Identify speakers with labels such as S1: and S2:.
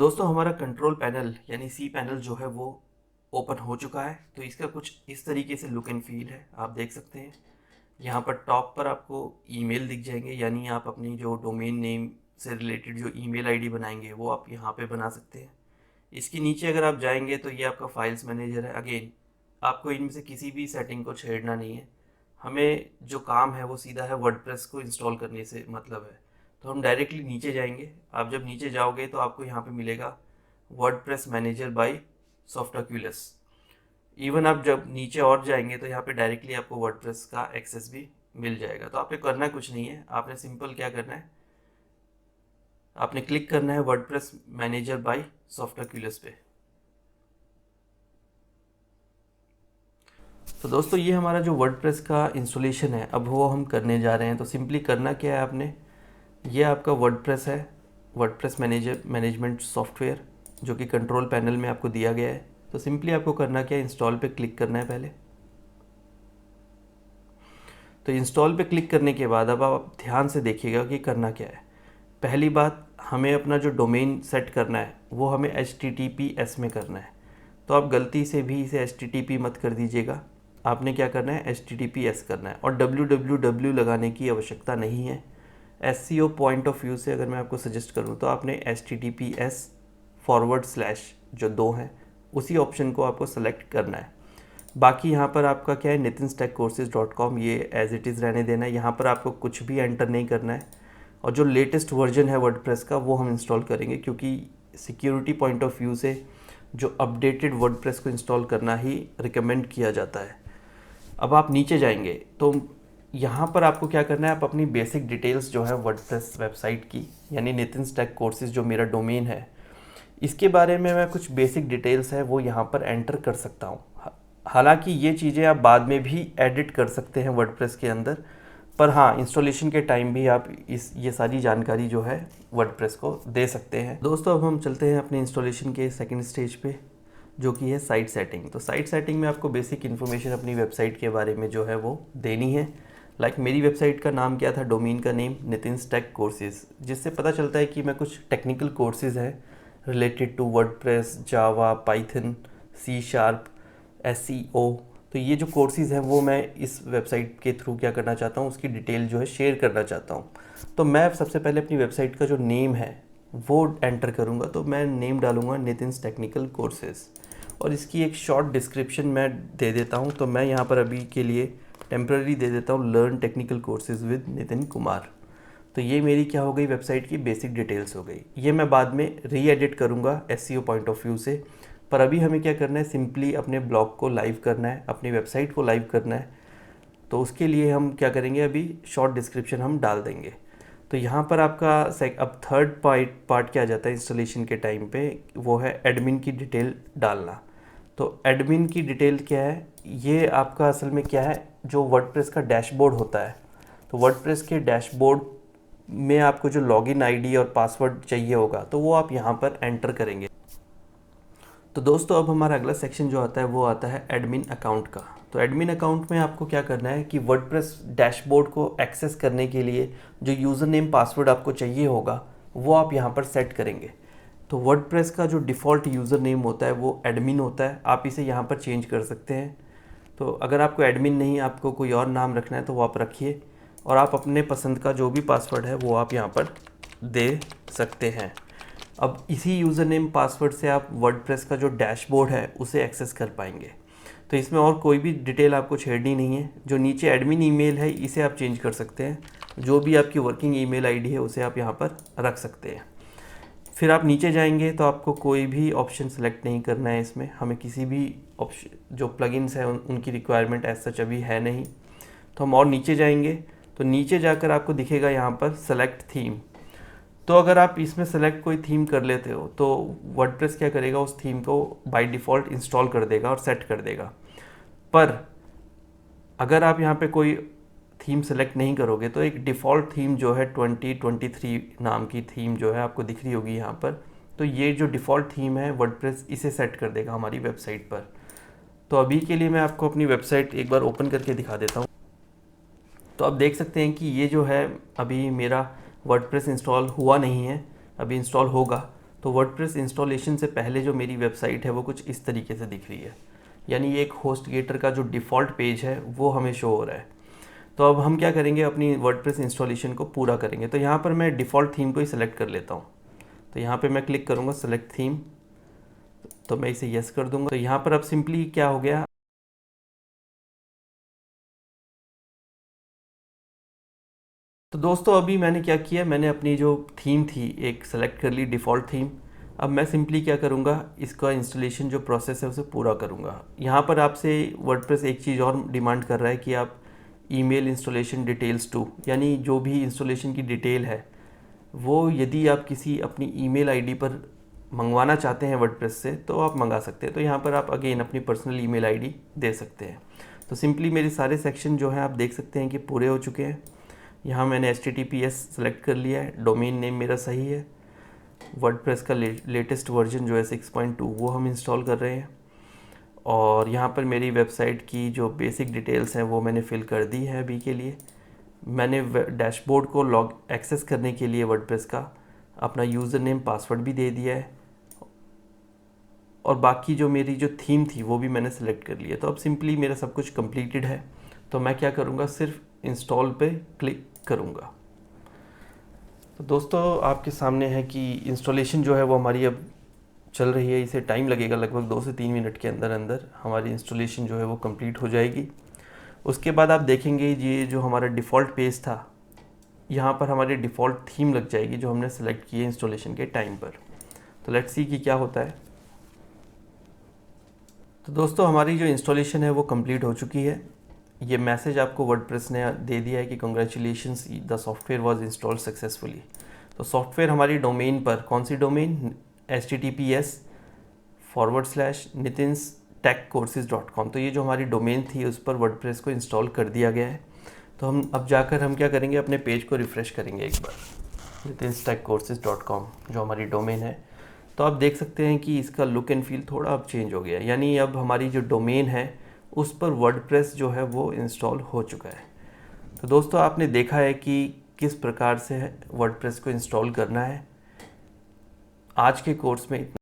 S1: तो दोस्तों हमारा कंट्रोल पैनल यानी सी पैनल जो है वो ओपन हो चुका है। तो इसका कुछ इस तरीके से लुक एंड फील है, आप देख सकते हैं। यहाँ पर टॉप पर आपको ईमेल दिख जाएंगे, यानी आप अपनी जो डोमेन नेम से रिलेटेड जो ईमेल आईडी बनाएंगे वो आप यहाँ पे बना सकते हैं। इसके नीचे अगर आप जाएंगे तो ये आपका फाइल्स मैनेजर है। अगेन आपको इनमें से किसी भी सेटिंग को छेड़ना नहीं है, हमें जो काम है वो सीधा है वर्डप्रेस को इंस्टॉल करने से मतलब है। तो हम डायरेक्टली नीचे जाएंगे। आप जब नीचे जाओगे तो आपको यहाँ पे मिलेगा वर्डप्रेस मैनेजर बाय सॉफ्टक्यूलस। इवन आप जब नीचे और जाएंगे तो यहाँ पे डायरेक्टली आपको वर्डप्रेस का एक्सेस भी मिल जाएगा। तो आपने करना कुछ नहीं है, आपने सिंपल क्या करना है, आपने क्लिक करना है वर्डप्रेस मैनेजर बाय सॉफ्टक्यूलस पे। तो दोस्तों ये हमारा जो वर्डप्रेस का इंस्टॉलेशन है अब वो हम करने जा रहे हैं। तो सिंपली करना क्या है, आपने ये आपका वर्डप्रेस है, वर्डप्रेस मैनेजमेंट सॉफ्टवेयर जो कि कंट्रोल पैनल में आपको दिया गया है। तो सिंपली आपको करना क्या है, इंस्टॉल पे क्लिक करना है पहले। तो इंस्टॉल पे क्लिक करने के बाद अब आप ध्यान से देखिएगा कि करना क्या है। पहली बात, हमें अपना जो डोमेन सेट करना है वो हमें HTTPS में करना है। तो आप गलती से भी इसे HTTP मत कर दीजिएगा, आपने क्या करना है HTTPS करना है। और www लगाने की आवश्यकता नहीं है। SEO पॉइंट ऑफ व्यू से अगर मैं आपको सजेस्ट करूँ तो आपने HTTPS/, जो 2 हैं उसी ऑप्शन को आपको सेलेक्ट करना है। बाकी यहाँ पर आपका क्या है, nitinstechcourses.com, ये एज इट इज़ रहने देना है। यहाँ पर आपको कुछ भी एंटर नहीं करना है। और जो लेटेस्ट वर्जन है वर्डप्रेस का वो हम इंस्टॉल करेंगे, क्योंकि सिक्योरिटी पॉइंट ऑफ व्यू से जो अपडेटेड वर्डप्रेस को इंस्टॉल करना ही रिकमेंड किया जाता है। अब आप नीचे जाएंगे तो यहाँ पर आपको क्या करना है, आप अपनी बेसिक डिटेल्स जो है वर्डप्रेस वेबसाइट की, यानी नितिन्स टेक कोर्सेज जो मेरा डोमेन है, इसके बारे में मैं कुछ बेसिक डिटेल्स है वो यहाँ पर एंटर कर सकता हूँ। हालांकि ये चीज़ें आप बाद में भी एडिट कर सकते हैं वर्डप्रेस के अंदर, पर हाँ इंस्टॉलेशन के टाइम भी आप ये सारी जानकारी जो है वर्डप्रेस को दे सकते हैं। दोस्तों अब हम चलते हैं अपने इंस्टॉलेशन के सेकंड स्टेज पे, जो कि है साइट सेटिंग। तो साइट सेटिंग में आपको बेसिक इन्फॉर्मेशन अपनी वेबसाइट के बारे में जो है वो देनी है। लाइक मेरी वेबसाइट का नाम क्या था, डोमेन का नेम नितिन्स टेक कोर्सेज, जिससे पता चलता है कि मैं कुछ टेक्निकल कोर्सेज हैं related to WordPress, Java, Python, C#, SEO। तो ये जो कोर्सेज़ हैं वो मैं इस वेबसाइट के थ्रू क्या करना चाहता हूँ, उसकी डिटेल जो है शेयर करना चाहता हूँ। तो मैं सबसे पहले अपनी वेबसाइट का जो नेम है वो एंटर करूँगा। तो मैं नेम डालूँगा नितिन्स टेक्निकल कोर्सेज, और इसकी एक शॉर्ट डिस्क्रिप्शन मैं दे देता हूँ। तो मैं यहाँ पर अभी के लिए टेम्प्रेरी दे देता हूँ, learn technical courses with Nitin Kumar. तो ये मेरी क्या हो गई, वेबसाइट की बेसिक डिटेल्स हो गई। ये मैं बाद में री एडिट करूँगा SEO पॉइंट ऑफ व्यू से, पर अभी हमें क्या करना है, सिंपली अपने ब्लॉग को लाइव करना है, अपनी वेबसाइट को लाइव करना है। तो उसके लिए हम क्या करेंगे, अभी शॉर्ट डिस्क्रिप्शन हम डाल देंगे। तो यहाँ पर आपका अब थर्ड पार्ट क्या आ जाता है इंस्टॉलेशन के टाइम पे, वो है एडमिन की डिटेल डालना। तो एडमिन की डिटेल क्या है, ये आपका असल में क्या है, जो वर्डप्रेस का डैशबोर्ड होता है। तो वर्डप्रेस के डैशबोर्ड में आपको जो लॉगिन आईडी और पासवर्ड चाहिए होगा तो वो आप यहाँ पर एंटर करेंगे। तो दोस्तों अब हमारा अगला सेक्शन जो आता है वो आता है एडमिन अकाउंट का। तो एडमिन अकाउंट में आपको क्या करना है कि वर्डप्रेस डैशबोर्ड को एक्सेस करने के लिए जो यूज़र नेम पासवर्ड आपको चाहिए होगा वो आप यहाँ पर सेट करेंगे। तो वर्डप्रेस का जो डिफ़ॉल्ट यूज़र नेम होता है वो एडमिन होता है, आप इसे यहाँ पर चेंज कर सकते हैं। तो अगर आपको एडमिन नहीं, आपको कोई और नाम रखना है तो वो आप रखिए, और आप अपने पसंद का जो भी पासवर्ड है वो आप यहाँ पर दे सकते हैं। अब इसी यूज़र नेम पासवर्ड से आप वर्डप्रेस का जो डैशबोर्ड है उसे एक्सेस कर पाएंगे। तो इसमें और कोई भी डिटेल आपको छेड़नी नहीं है। जो नीचे एडमिन ईमेल है इसे आप चेंज कर सकते हैं, जो भी आपकी वर्किंग ईमेल आईडी है उसे आप यहाँ पर रख सकते हैं। फिर आप नीचे जाएंगे तो आपको कोई भी ऑप्शन सेलेक्ट नहीं करना है। इसमें हमें किसी भी ऑप्शन जो प्लगइन्स हैं उनकी रिक्वायरमेंट एज सच अभी है नहीं। तो हम और नीचे जाएंगे तो नीचे जाकर आपको दिखेगा यहाँ पर सेलेक्ट थीम। तो अगर आप इसमें सेलेक्ट कोई थीम कर लेते हो तो वर्डप्रेस क्या करेगा, उस थीम को बाय डिफ़ॉल्ट इंस्टॉल कर देगा और सेट कर देगा। पर अगर आप यहाँ पे कोई थीम सेलेक्ट नहीं करोगे तो एक डिफ़ॉल्ट थीम जो है 2023 नाम की थीम जो है आपको दिख रही होगी यहाँ पर, तो ये जो डिफ़ॉल्ट थीम है वर्डप्रेस इसे सेट कर देगा हमारी वेबसाइट पर। तो अभी के लिए मैं आपको अपनी वेबसाइट एक बार ओपन करके दिखा देता हूँ। तो आप देख सकते हैं कि ये जो है अभी मेरा वर्डप्रेस इंस्टॉल हुआ नहीं है, अभी इंस्टॉल होगा। तो वर्डप्रेस इंस्टॉलेशन से पहले जो मेरी वेबसाइट है वो कुछ इस तरीके से दिख रही है, यानी एक होस्टगेटर का जो डिफ़ॉल्ट पेज है वो हमें शो हो रहा है। तो अब हम क्या करेंगे, अपनी वर्डप्रेस इंस्टॉलेशन को पूरा करेंगे। तो यहाँ पर मैं डिफ़ॉल्ट थीम को ही सिलेक्ट कर लेता हूँ। तो यहाँ पे मैं क्लिक करूँगा सेलेक्ट थीम, तो मैं इसे यस कर दूँगा। तो यहाँ पर अब सिंपली क्या हो गया, तो दोस्तों अभी मैंने क्या किया, मैंने अपनी जो थीम थी एक सेलेक्ट कर ली, डिफ़ॉल्ट थीम। अब मैं सिंपली क्या करूँगा, इसका इंस्टॉलेशन जो प्रोसेस है उसे पूरा करूँगा। यहाँ पर आपसे वर्डप्रेस एक चीज़ और डिमांड कर रहा है कि आप ईमेल इंस्टॉलेशन डिटेल्स टू, यानी जो भी इंस्टॉलेशन की डिटेल है वो यदि आप किसी अपनी ईमेल आईडी पर मंगवाना चाहते हैं वर्डप्रेस से तो आप मंगा सकते हैं। तो यहाँ पर आप अगेन अपनी पर्सनल ईमेल आईडी दे सकते हैं। तो सिंपली मेरे सारे सेक्शन जो हैं आप देख सकते हैं कि पूरे हो चुके हैं। यहाँ मैंने HTTPS सेलेक्ट कर लिया है, डोमेन नेम मेरा सही है, वर्डप्रेस का लेटेस्ट वर्जन जो है 6.2 वो हम इंस्टॉल कर रहे हैं, और यहाँ पर मेरी वेबसाइट की जो बेसिक डिटेल्स हैं वो मैंने फ़िल कर दी है अभी के लिए। मैंने डैशबोर्ड को लॉग एक्सेस करने के लिए वर्डप्रेस का अपना यूज़र नेम पासवर्ड भी दे दिया है, और बाकी जो मेरी जो थीम थी वो भी मैंने सेलेक्ट कर लिया। तो अब सिंपली मेरा सब कुछ कंप्लीटेड है। तो मैं क्या करूँगा, सिर्फ इंस्टॉल पे क्लिक करूँगा। तो दोस्तों आपके सामने है कि इंस्टॉलेशन जो है वो हमारी अब चल रही है। इसे टाइम लगेगा, लगभग 2 से 3 मिनट के अंदर अंदर हमारी इंस्टॉलेशन जो है वो कंप्लीट हो जाएगी। उसके बाद आप देखेंगे ये जो हमारा डिफ़ॉल्ट पेज था, यहाँ पर हमारी डिफ़ॉल्ट थीम लग जाएगी जो हमने सेलेक्ट की है इंस्टॉलेशन के टाइम पर। तो लेट्स सी कि क्या होता है। तो दोस्तों हमारी जो इंस्टॉलेशन है वो कंप्लीट हो चुकी है। ये मैसेज आपको वर्डप्रेस ने दे दिया है कि congratulations the software was installed successfully. तो सॉफ्टवेयर हमारी डोमेन पर, कौन सी डोमेन, https://nitinsTechCourses.com, तो ये जो हमारी डोमेन थी उस पर वर्डप्रेस को इंस्टॉल कर दिया गया है। तो हम अब जाकर हम क्या करेंगे, अपने पेज को रिफ़्रेश करेंगे एक बार, nitinsTechCourses.com जो हमारी डोमेन है। तो आप देख सकते हैं कि इसका लुक एंड फील थोड़ा अब चेंज हो गया, यानी अब हमारी जो डोमेन है उस पर वर्डप्रेस जो है वो इंस्टॉल हो चुका है। तो दोस्तों आपने देखा है कि किस प्रकार से वर्डप्रेस को इंस्टॉल करना है। आज के कोर्स में